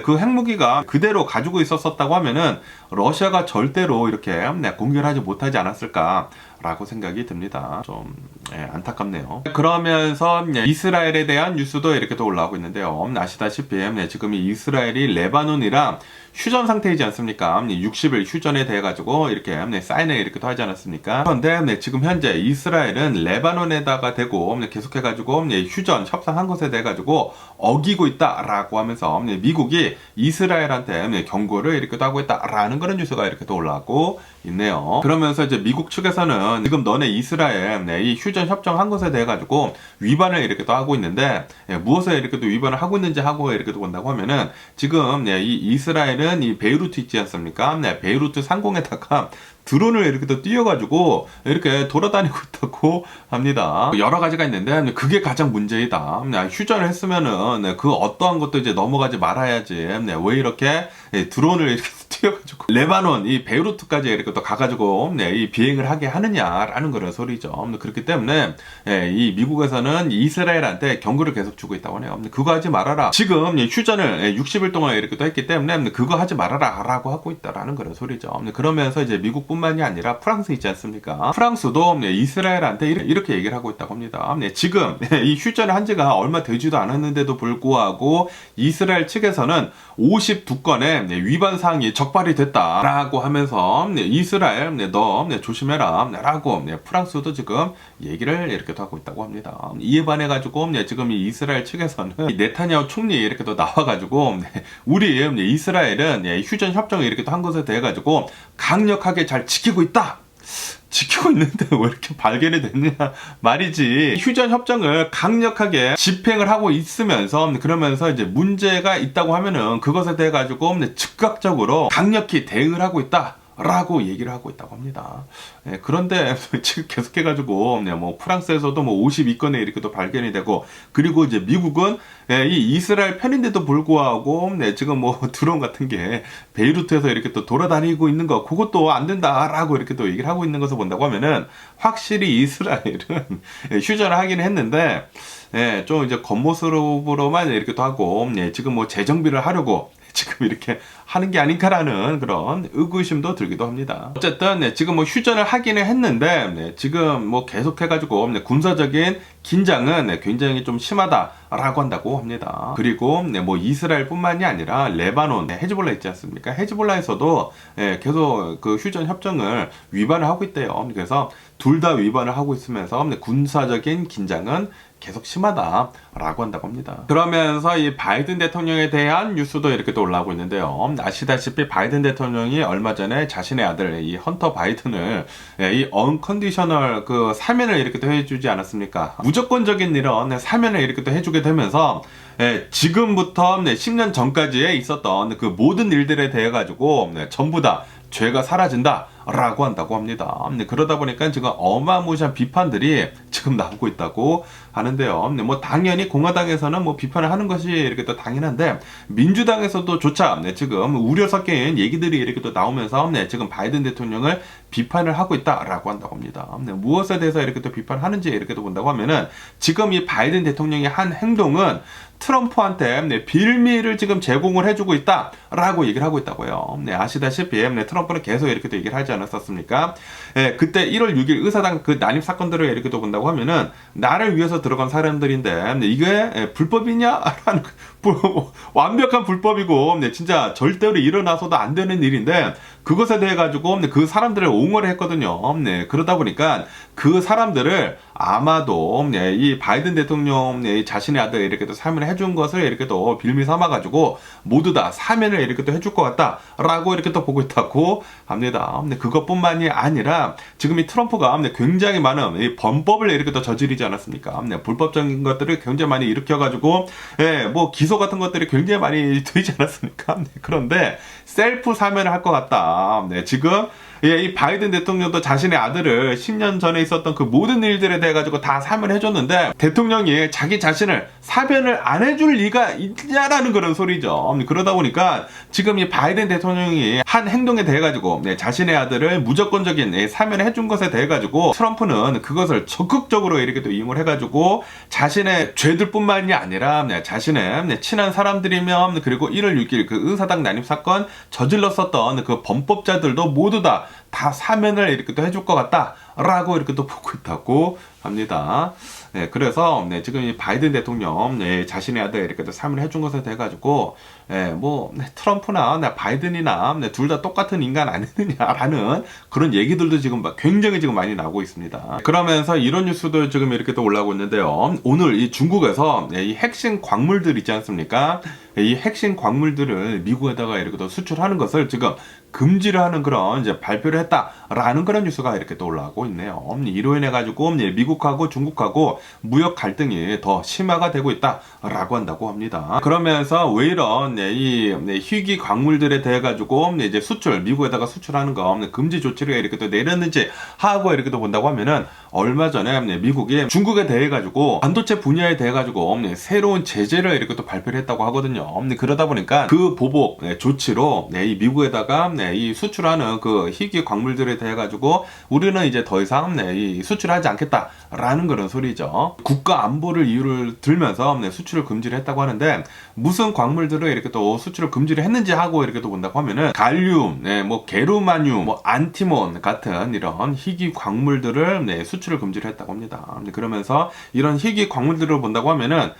그 핵무기가 그대로 가지고 있었다고 하면은 러시아가 절대로 이렇게 공격을 하지 못하지 않았을까 라고 생각이 듭니다. 좀 안타깝네요. 그러면서 이스라엘에 대한 뉴스도 이렇게 또 올라오고 있는데요. 아시다시피 지금 이 이스라엘이 레바논이랑 휴전 상태이지 않습니까? 60일 휴전에 대해 가지고 이렇게 사인을 이렇게 또 하지 않았습니까? 그런데 지금 현재 이스라엘은 레바논에다가 대고 계속해 가지고 휴전 협상한 것에 대해 가지고 어기고 있다라고 하면서 미국이 이스라엘한테 경고를 이렇게 또 하고 있다라는 그런 뉴스가 이렇게 또 올라오고 있네요. 그러면서 이제 미국 측에서는 지금 너네 이스라엘 이 휴전 협정한 것에 대해 가지고 위반을 이렇게 또 하고 있는데 무엇에 이렇게 또 위반을 하고 있는지 하고 이렇게 또 본다고 하면은 지금 이 이스라엘은 이 베이루트 있지 않습니까? 베이루트 상공에다가 드론을 이렇게 또 띄워가지고 이렇게 돌아다니고 있다고 합니다. 여러 가지가 있는데 그게 가장 문제이다. 휴전을 했으면은 그 어떠한 것도 이제 넘어가지 말아야지. 왜 이렇게 드론을 이렇게 튀어가지고 레바논 이 베이루트까지 이렇게 또 가가지고 이 비행을 하게 하느냐라는 그런 소리죠. 그렇기 때문에 이 미국에서는 이스라엘한테 경고를 계속 주고 있다고 하네요. 그거 하지 말아라. 지금 휴전을 60일 동안 이렇게 또 했기 때문에 그거 하지 말아라라고 하고 있다라는 그런 소리죠. 그러면서 이제 미국뿐만이 아니라 프랑스 있지 않습니까? 프랑스도 이스라엘한테 이렇게 얘기를 하고 있다고 합니다. 지금 이 휴전을 한 지가 얼마 되지도 않았는데도 불구하고 이스라엘 측에서는 52건의 위반 사항이 적발이 됐다라고 하면서 이스라엘 너 조심해라 라고 프랑스도 지금 얘기를 이렇게 또 하고 있다고 합니다. 이에 반해 가지고 지금 이 이스라엘 측에서는 네타냐후 총리 이렇게 또 나와가지고 우리 이스라엘은 휴전 협정을 이렇게 또 한 것에 대해 가지고 강력하게 잘 지키고 있다. 지키고 있는데 왜 이렇게 발견이 됐냐 말이지. 휴전 협정을 강력하게 집행을 하고 있으면서 그러면서 이제 문제가 있다고 하면은 그것에 대해 가지고 즉각적으로 강력히 대응을 하고 있다. 라고 얘기를 하고 있다고 합니다. 그런데 지금 계속해가지고 뭐 프랑스에서도 뭐 52건에 이렇게 또 발견이 되고, 그리고 이제 미국은 이 이스라엘 편인데도 불구하고 지금 뭐 드론 같은 게 베이루트에서 이렇게 또 돌아다니고 있는 거 그것도 안 된다라고 이렇게 또 얘기를 하고 있는 것을 본다고 하면은 확실히 이스라엘은 휴전을 하긴 했는데 좀 이제 겉모습으로만 이렇게 또 하고 지금 뭐 재정비를 하려고 지금 이렇게 하는 게 아닌가라는 그런 의구심도 들기도 합니다. 어쨌든 지금 뭐 휴전을 하기는 했는데 지금 뭐 계속해가지고 군사적인 긴장은 굉장히 좀 심하다라고 한다고 합니다. 그리고 뭐 이스라엘뿐만이 아니라 레바논 헤즈볼라 있지 않습니까? 헤즈볼라에서도 계속 그 휴전 협정을 위반을 하고 있대요. 그래서 둘 다 위반을 하고 있으면서 군사적인 긴장은 계속 심하다라고 한다고 합니다. 그러면서 이 바이든 대통령에 대한 뉴스도 이렇게 또 올라오고 있는데요. 아시다시피 바이든 대통령이 얼마 전에 자신의 아들 이 헌터 바이든을 이 언컨디셔널 그 사면을 이렇게 또 해주지 않았습니까? 무조건적인 이런 사면을 이렇게 또 해주게 되면서 지금부터 10년 전까지에 있었던 그 모든 일들에 대해 가지고 전부 다 죄가 사라진다 라고 한다고 합니다. 그러다 보니까 지금 어마무시한 비판들이 지금 나오고 있다고 하는데요. 뭐 당연히 공화당에서는 뭐 비판을 하는 것이 이렇게 또 당연한데 민주당에서도 조차 지금 우려 섞인 얘기들이 이렇게 또 나오면서 지금 바이든 대통령을 비판을 하고 있다라고 한다고 합니다. 무엇에 대해서 이렇게 또 비판하는지 이렇게 또 본다고 하면은 지금 이 바이든 대통령의 한 행동은 트럼프한테 빌미를 지금 제공을 해주고 있다라고 얘기를 하고 있다고요. 아시다시피 트럼프는 계속 이렇게 또 얘기를 하지 않았었습니까? 그때 1월 6일 의사당 그 난입 사건들을 이렇게 또 본다고 하면은 나를 위해서 들어간 사람들인데 이게 불법이냐라는 완벽한 불법이고 진짜 절대로 일어나서도 안 되는 일인데 그것에 대해 가지고 그 사람들을 옹호를 했거든요. 그러다 보니까 그 사람들을 아마도 이 바이든 대통령 자신의 아들 이렇게 또 사면을 해준 것을 이렇게 또 빌미 삼아 가지고 모두 다 사면을 이렇게 또 해줄 것 같다라고 이렇게 또 보고 있다고 합니다. 그것뿐만이 아니라 지금 이 트럼프가 굉장히 많은 이 범법을 이렇게 또 저지르지 않았습니까? 불법적인 것들을 굉장히 많이 일으켜 가지고 뭐 기소 같은 것들이 굉장히 많이 되지 않았습니까? 그런데 셀프 사면을 할 것 같다. 지금 이 바이든 대통령도 자신의 아들을 10년 전에 있었던 그 모든 일들에 대해 가지고 다 사면을 해줬는데 대통령이 자기 자신을 사면을 안 해줄 리가 있냐라는 그런 소리죠. 그러다 보니까 지금 이 바이든 대통령이 한 행동에 대해 가지고 자신의 아들을 무조건적인 사면을 해준 것에 대해 가지고 트럼프는 그것을 적극적으로 이렇게 또 이용을 해가지고 자신의 죄들뿐만이 아니라 자신의 친한 사람들이면 그리고 1월 6일 그 의사당 난입 사건 저질렀었던 그 범법자들도 모두 다 사면을 이렇게 또 해줄 것 같다라고 이렇게 또 보고 있다고 합니다. 그래서 지금 이 바이든 대통령 자신의 아들 이렇게 또 사면을 해준 것에 대해 가지고 뭐 트럼프나 바이든이나 둘 다 똑같은 인간 아니느냐라는 그런 얘기들도 지금 굉장히 지금 많이 나오고 있습니다. 그러면서 이런 뉴스도 지금 이렇게 또 올라오고 있는데요. 오늘 이 중국에서 이 핵심 광물들 있지 않습니까? 이 핵심 광물들을 미국에다가 이렇게 또 수출하는 것을 지금 금지를 하는 그런 이제 발표를 라는 그런 뉴스가 이렇게 또 올라오고 있네요. 이로 인해 가지고 미국하고 중국하고 무역 갈등이 더 심화가 되고 있다라고 한다고 합니다. 그러면서 왜 이런 이 희귀 광물들에 대해 가지고 이제 수출, 미국에다가 수출하는 거 금지 조치를 이렇게 또 내렸는지 하고 이렇게 또 본다고 하면은, 얼마 전에 미국이 중국에 대해 가지고 반도체 분야에 대해 가지고 새로운 제재를 이렇게 또 발표를 했다고 하거든요. 그러다 보니까 그 보복 조치로 이 미국에다가 이 수출하는 그 희귀 광물들에 대해 가지고 우리는 이제 더 이상 이 수출하지 않겠다라는 그런 소리죠. 국가 안보를 이유를 들면서 수출을 금지를 했다고 하는데, 무슨 광물들을 이렇게 또 수출을 금지를 했는지 하고 이렇게 또 본다고 하면은 갈륨, 뭐 게르마늄, 뭐 안티몬 같은 이런 희귀 광물들을 수출을 금지를 했다고 합니다. 그러면서 이런 희귀 광물들을 본다고 하면은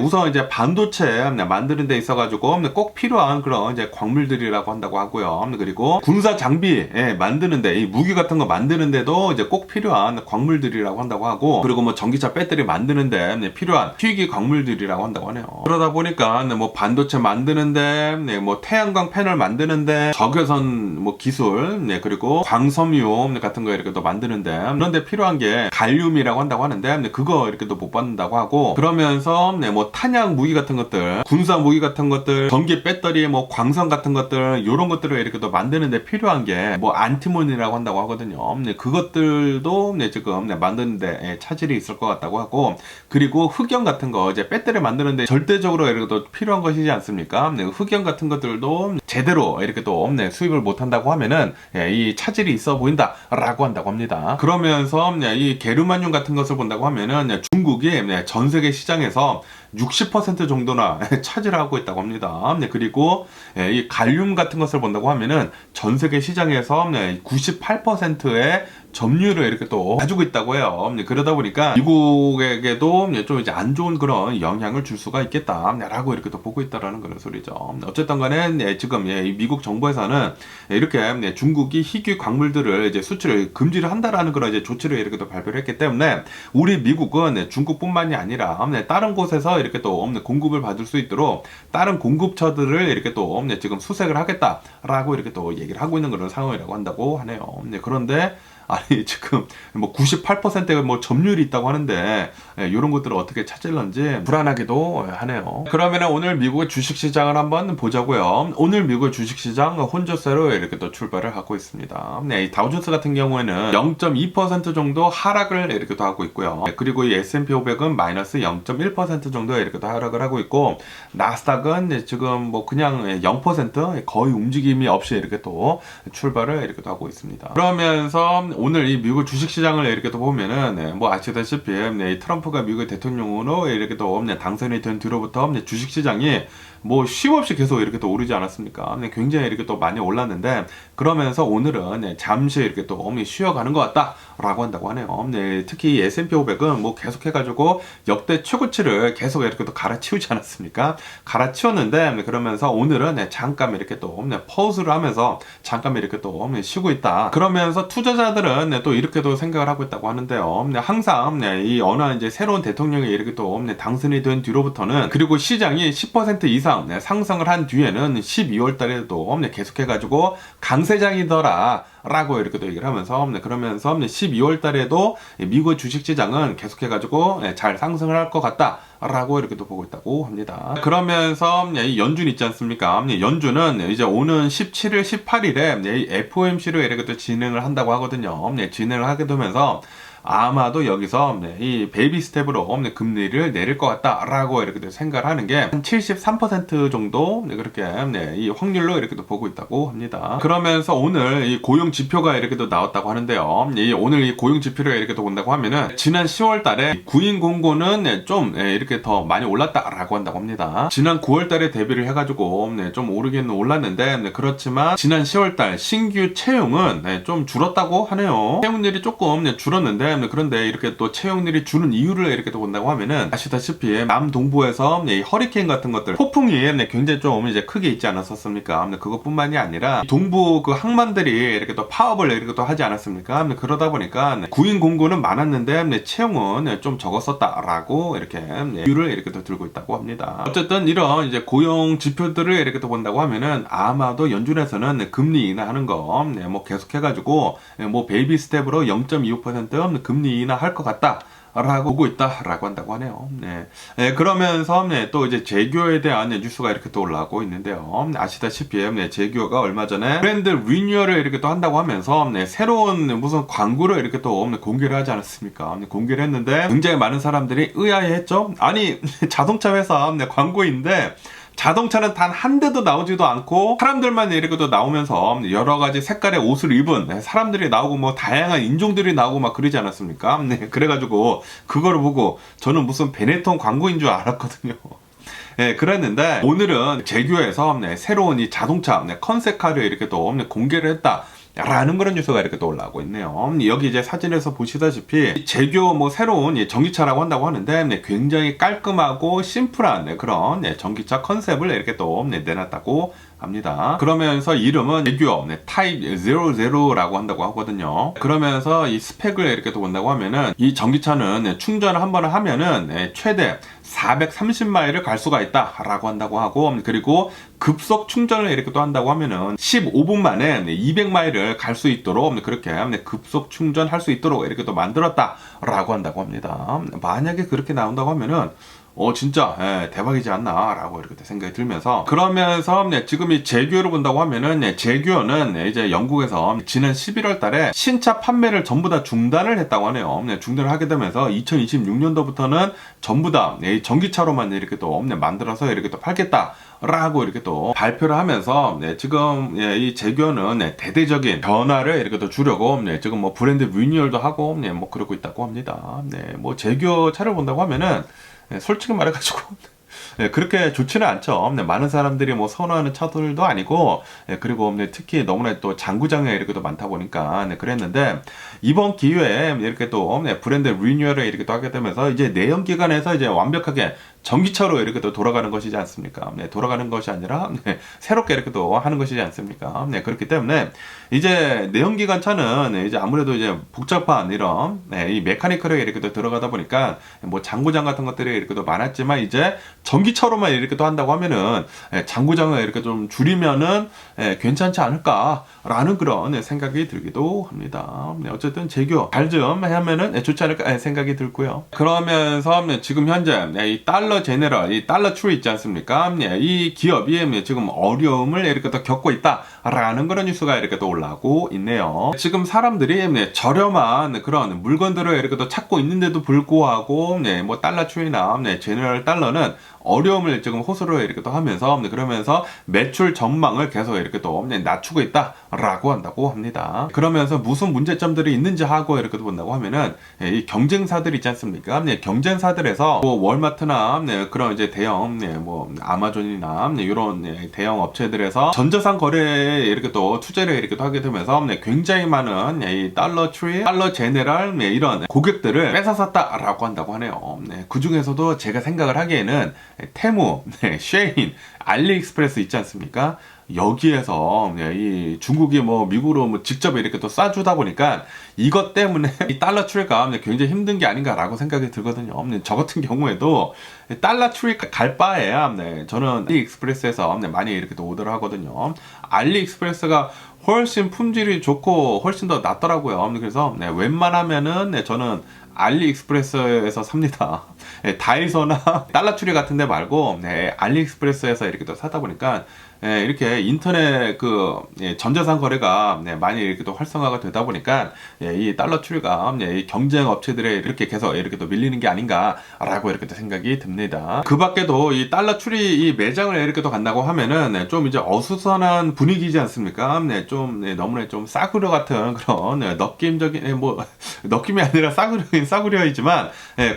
우선 이제 반도체 만드는 데 있어가지고 꼭 필요한 그런 이제 광물들이라고 한다고 하고요. 그리고 군사 장비 만드는데, 이 무기 같은 거 만드는데도 이제 꼭 필요한 광물들이라고 한다고 하고, 그리고 뭐 전기차 배터리 만드는데 필요한 희귀 광물들이라고 한다고 하네요. 그러다 보니까 뭐 반도체 만드는데, 뭐 태양광 패널 만드는데, 적외선 뭐 기술, 그리고 광섬유 같은 거 이렇게 또 만드는데, 그런데 필요한 게 갈륨이라고 한다고 하는데, 그거 이렇게 또 못 받는다고 하고, 그러면서 뭐 탄약 무기 같은 것들, 군사 무기 같은 것들, 전기 배터리, 뭐 광선 같은 것들, 이런 것들을 이렇게 또 만드는데 필요한 게 뭐 안티몬이라고 한다고 하거든요. 그것들도 지금 만드는데 차질이 있을 것 같다고 하고, 그리고 흑연 같은 거, 이제 배터리 만드는데 절대적으로 이렇게 또 필요한 것이지 않습니까? 흑연 같은 것들도 제대로 이렇게 또 수입을 못 한다고 하면은 이 차질이 있어 보인다라고 한다고 합니다. 그러면서 이 게르마늄 같은 것을 본다고 하면은 중국이 전 세계 시장에서 60% 정도나 차지를 하고 있다고 합니다. 그리고 이 갈륨 같은 것을 본다고 하면은 전 세계 시장에서 98%의 점유율을 이렇게 또 가지고 있다고 해요. 그러다 보니까 미국에게도 좀 이제 안 좋은 그런 영향을 줄 수가 있겠다라고 이렇게 또 보고 있다라는 그런 소리죠. 어쨌든 간에 지금 미국 정부에서는 이렇게 중국이 희귀 광물들을 이제 수출을 금지를 한다라는 그런 이제 조치를 이렇게 또 발표를 했기 때문에, 우리 미국은 중국뿐만이 아니라 다른 곳에서 이렇게 또 공급을 받을 수 있도록 다른 공급처들을 이렇게 또 지금 수색을 하겠다라고 이렇게 또 얘기를 하고 있는 그런 상황이라고 한다고 하네요. 그런데 아니 지금 뭐 98%가 뭐 점유율이 있다고 하는데 이런 것들을 어떻게 찾을런지 불안하기도 하네요. 그러면 오늘 미국의 주식시장을 한번 보자고요. 오늘 미국의 주식시장 혼조세로 이렇게 또 출발을 하고 있습니다. 이 다우존스 같은 경우에는 0.2% 정도 하락을 이렇게 또 하고 있고요. 그리고 이 S&P 500은 마이너스 0.1% 정도 이렇게 또 하락을 하고 있고, 나스닥은 지금 뭐 그냥 0% 거의 움직임이 없이 이렇게 또 출발을 이렇게 또 하고 있습니다. 그러면서 오늘 이 미국 주식시장을 이렇게 또 보면은 뭐 아시다시피 이 트럼프가 미국의 대통령으로 이렇게 또 당선이 된 뒤로부터 주식시장이 뭐 쉼없이 계속 이렇게 또 오르지 않았습니까? 굉장히 이렇게 또 많이 올랐는데, 그러면서 오늘은 잠시 이렇게 또 쉬어가는 것 같다라고 한다고 하네요. 특히 S&P 500은 뭐 계속해가지고 역대 최고치를 계속 이렇게 또 갈아치우지 않았습니까? 갈아치웠는데, 그러면서 오늘은 잠깐 이렇게 또 퍼즈를 하면서 잠깐 이렇게 또 쉬고 있다. 그러면서 투자자들은 또 이렇게도 생각을 하고 있다고 하는데요. 항상 이 어느 이제 새로운 대통령이 이렇게 또 당선이 된 뒤로부터는, 그리고 시장이 10% 이상 상승을 한 뒤에는 12월 달에도 계속해가지고 강세장이더라 라고 이렇게 또 얘기를 하면서, 그러면서 12월 달에도 미국 주식시장은 계속해가지고 잘 상승을 할 것 같다 라고 이렇게 또 보고 있다고 합니다. 그러면서 이 연준 있지 않습니까? 연준은 이제 오는 17일, 18일에 FOMC를 이렇게 또 진행을 한다고 하거든요. 진행을 하게 되면서 아마도 여기서 이 베이비 스텝으로 금리를 내릴 것 같다라고 이렇게 생각을 하는 게 한 73% 정도 그렇게 이 확률로 이렇게 또 보고 있다고 합니다. 그러면서 오늘 이 고용 지표가 이렇게 또 나왔다고 하는데요. 오늘 이 고용 지표를 이렇게 또 본다고 하면은 지난 10월 달에 구인 공고는 좀 이렇게 더 많이 올랐다라고 한다고 합니다. 지난 9월 달에 대비를 해가지고 좀 오르기는 올랐는데, 그렇지만 지난 10월 달 신규 채용은 좀 줄었다고 하네요. 채용률이 조금 줄었는데, 그런데 이렇게 또 채용률이 주는 이유를 이렇게 또 본다고 하면은 아시다시피 남동부에서 이 허리케인 같은 것들 폭풍이 굉장히 좀 이제 크게 있지 않았었습니까? 그것뿐만이 아니라 동부 그 항만들이 이렇게 또 파업을 이렇게 또 하지 않았습니까? 그러다 보니까 구인 공고는 많았는데 채용은 좀 적었었다라고 이렇게 이유를 이렇게 또 들고 있다고 합니다. 어쨌든 이런 이제 고용 지표들을 이렇게 또 본다고 하면은 아마도 연준에서는 금리 인하하는 거 뭐 계속해가지고 뭐 베이비 스텝으로 0.25% 금리 인하할 것 같다. 라고 보고 있다라고 한다고 하네요. 그러면서 또 이제 제규어에 대한 뉴스가 이렇게 또 올라오고 있는데요. 아시다시피 제규어가 얼마 전에 브랜드 리뉴얼을 이렇게 또 한다고 하면서 새로운 무슨 광고를 이렇게 또 공개를 하지 않았습니까? 공개를 했는데 굉장히 많은 사람들이 의아해했죠. 아니 자동차 회사 광고인데 자동차는 단 한 대도 나오지도 않고 사람들만 이렇게 또 나오면서 여러 가지 색깔의 옷을 입은 사람들이 나오고 뭐 다양한 인종들이 나오고 막 그러지 않았습니까? 그래가지고 그거를 보고 저는 무슨 베네통 광고인 줄 알았거든요. 그랬는데 오늘은 제규어에서 새로운 이 자동차 컨셉카를 이렇게 또 공개를 했다. 라는 그런 뉴스가 이렇게 또 올라오고 있네요. 여기 이제 사진에서 보시다시피 제규어 뭐 새로운 전기차라고 한다고 하는데 굉장히 깔끔하고 심플한 그런 전기차 컨셉을 이렇게 또 내놨다고 합니다. 그러면서 이름은 제규어 타입 00라고 한다고 하거든요. 그러면서 이 스펙을 이렇게 또 본다고 하면은 이 전기차는 충전을 한 번을 하면은 최대 430마일을 갈 수가 있다라고 한다고 하고, 그리고 급속 충전을 이렇게 또 한다고 하면은 15분 만에 200마일을 갈 수 있도록 그렇게 급속 충전할 수 있도록 이렇게 또 만들었다라고 한다고 합니다. 만약에 그렇게 나온다고 하면은 진짜 대박이지 않나 라고 이렇게 생각이 들면서, 그러면서 지금 이 제규어를 본다고 하면은 제규어는 이제 영국에서 지난 11월 달에 신차 판매를 전부 다 중단을 했다고 하네요. 중단을 하게 되면서 2026년도부터는 전부 다 전기차로만 이렇게 또 만들어서 이렇게 또 팔겠다 라고 이렇게 또 발표를 하면서 지금 이 제규어는 대대적인 변화를 이렇게 또 주려고 지금 뭐 브랜드 리뉴얼도 하고 뭐 그러고 있다고 합니다. 뭐 제규어 차를 본다고 하면은 솔직히 말해가지고 그렇게 좋지는 않죠. 많은 사람들이 뭐 선호하는 차들도 아니고, 그리고 특히 너무나 또 장구장에 이렇게 또 많다 보니까 그랬는데, 이번 기회에 이렇게 또 브랜드 리뉴얼을 이렇게 또 하게 되면서 이제 내연기관에서 이제 완벽하게 전기차로 이렇게 또 돌아가는 것이지 않습니까? 돌아가는 것이 아니라 새롭게 이렇게 또 하는 것이지 않습니까? 그렇기 때문에 이제 내연기관 차는 이제 아무래도 이제 복잡한 이런 이 메카니컬에 이렇게 또 들어가다 보니까 뭐 장구장 같은 것들이 이렇게 또 많았지만, 이제 전기차로만 이렇게 또 한다고 하면은 장구장을 이렇게 좀 줄이면은 괜찮지 않을까라는 그런 생각이 들기도 합니다. 어쨌든 제규어 잘 좀 하면은 좋지 않을까 생각이 들고요. 그러면서 지금 현재 이 달러 제네럴, 이 달러 트리 있지 않습니까? 이 기업이 지금 어려움을 이렇게 또 겪고 있다라는 그런 뉴스가 이렇게 또 올라오고 있네요. 지금 사람들이 저렴한 그런 물건들을 이렇게 또 찾고 있는데도 불구하고 뭐 달러 트리나 제네럴 달러는 어려움을 지금 호소를 이렇게 또 하면서, 그러면서 매출 전망을 계속 이렇게 또 낮추고 있다라고 한다고 합니다. 그러면서 무슨 문제점들이 있는지 하고 이렇게 또 본다고 하면은 이 경쟁사들 있지 않습니까? 경쟁사들에서 뭐 월마트나 그런 이제 대형 뭐 아마존이나 이런 대형 업체들에서 전자상 거래에 이렇게 또 투자를 이렇게 또 하게 되면서 굉장히 많은 이 달러 트리, 달러 제네럴 이런 고객들을 뺏어샀다라고 한다고 하네요. 그 중에서도 제가 생각을 하기에는 테무, 쉐인, 알리익스프레스 있지 않습니까? 여기에서 이 중국이 뭐 미국으로 뭐 직접 이렇게 또 쏴주다 보니까 이것 때문에 이 달러 트리가 굉장히 힘든 게 아닌가라고 생각이 들거든요. 저 같은 경우에도 달러 트리 갈 바에야 저는 알리익스프레스에서 많이 이렇게 또 오더를 하거든요. 알리익스프레스가 훨씬 품질이 좋고 훨씬 더 낫더라고요. 그래서 웬만하면은 저는 알리익스프레스에서 삽니다. 다이소나 달러트리 같은 데 말고 알리익스프레스에서 이렇게 또 사다 보니까 이렇게 인터넷 전자상 거래가 많이 이렇게 또 활성화가 되다 보니까 이 달러 트리가 이 경쟁 업체들에 이렇게 계속 이렇게 또 밀리는 게 아닌가라고 이렇게 또 생각이 듭니다. 그 밖에도 이 달러 트리 이 매장을 이렇게 또 간다고 하면은 좀 이제 어수선한 분위기지 않습니까? 좀 너무나 좀 싸구려 같은 그런 느낌적인 뭐 느낌이 아니라 싸구려이지만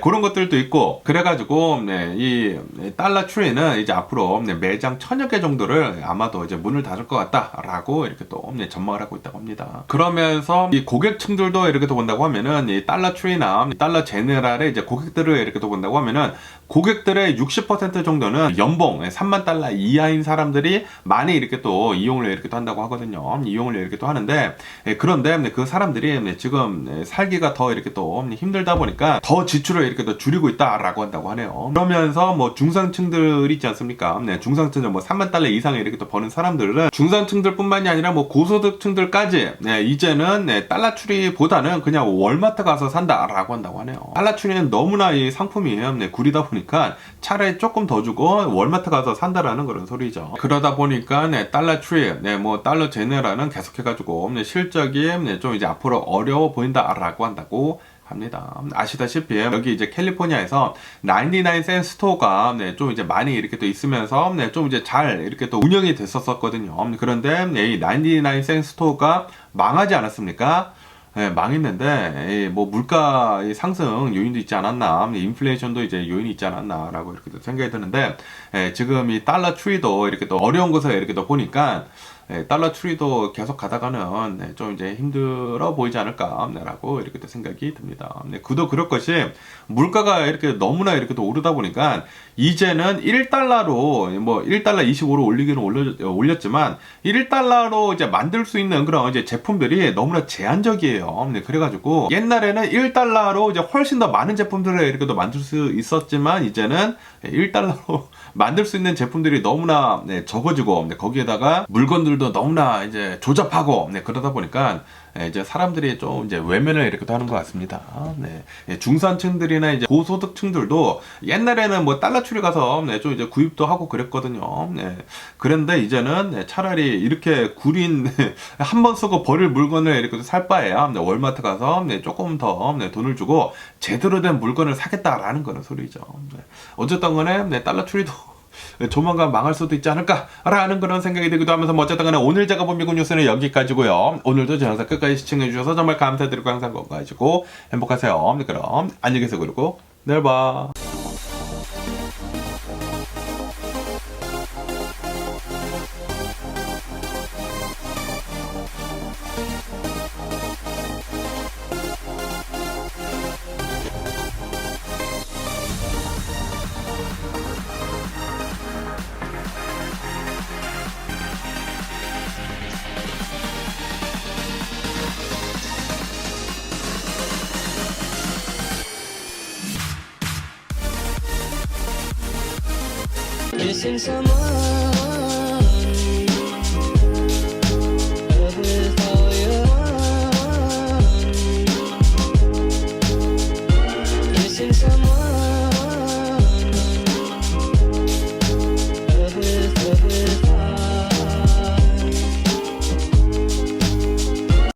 그런 것들도 있고, 있고, 그래가지고 이 달러 트리는 이제 앞으로 매장 1000여 개 정도를 아마도 이제 문을 닫을 것 같다라고 이렇게 또 전망을 하고 있다고 합니다. 그러면서 이 고객층들도 이렇게 또 본다고 하면은 이 달러 트리나 달러 제네랄의 이제 고객들을 이렇게 또 본다고 하면은 고객들의 60% 정도는 연봉 3만 달러 이하인 사람들이 많이 이렇게 또 이용을 이렇게 또 한다고 하거든요. 이용을 이렇게 또 하는데, 그런데 그 사람들이 지금 살기가 더 이렇게 또 힘들다 보니까 더 지출을 이렇게 또 줄이고 있다라고 한다고 하네요. 그러면서 뭐 중산층들 있지 않습니까? 중산층들 뭐 3만 달러 이상을 이렇게 또 버는 사람들은 중산층들뿐만이 아니라 뭐 고소득층들까지 이제는 달러 추리보다는 그냥 월마트 가서 산다라고 한다고 하네요. 달러 추리는 너무나 이 상품이 구리다 보니까 차라리 조금 더 주고 월마트 가서 산다라는 그런 소리죠. 그러다 보니까 달러 트리, 뭐 달러 제네랄은 계속해가지고 실적이 좀 이제 앞으로 어려워 보인다라고 한다고 합니다. 아시다시피 여기 이제 캘리포니아에서 99센 스토어가 좀 이제 많이 이렇게 또 있으면서 좀 이제 잘 이렇게 또 운영이 됐었거든요. 그런데 이 99센 스토어가 망하지 않았습니까? 망했는데 뭐 물가 상승 요인도 있지 않았나, 인플레이션도 이제 요인이 있지 않았나라고 이렇게 생각이 드는데, 지금 이 달러 트리도 이렇게 또 어려운 곳에 이렇게 또 보니까 달러 트리도 계속 가다가는 좀 이제 힘들어 보이지 않을까라고 이렇게 또 생각이 듭니다. 그도 그럴 것이 물가가 이렇게 너무나 이렇게 또 오르다 보니까 이제는 1달러로 뭐 1달러 25로 올리기는 올렸지만 1달러로 이제 만들 수 있는 그런 이제 제품들이 너무나 제한적이에요. 그래가지고 옛날에는 1달러로 이제 훨씬 더 많은 제품들을 이렇게 또 만들 수 있었지만 이제는 1달러로 만들 수 있는 제품들이 너무나 적어지고 거기에다가 물건들도 너무나 이제 조잡하고 그러다 보니까 이제 사람들이 좀 이제 외면을 이렇게 하는 것 같습니다. 중산층들이나 이제 고소득층들도 옛날에는 뭐 달러 추리 가서 좀 이제 구입도 하고 그랬거든요. 그런데 이제는 차라리 이렇게 구린 한 번 쓰고 버릴 물건을 이렇게 살 바에야 월마트 가서 조금 더 돈을 주고 제대로 된 물건을 사겠다라는 그런 소리죠. 어쨌든 간에 달러 추리도 조만간 망할 수도 있지 않을까라는 그런 생각이 들기도 하면서 뭐 어쨌든 간에 오늘 제가 본 미국 뉴스는 여기까지고요. 오늘도 제 영상 끝까지 시청해 주셔서 정말 감사드리고 항상 건강하시고 행복하세요. 그럼 안녕히 계세요. 그리고 내일 봐. Missing someone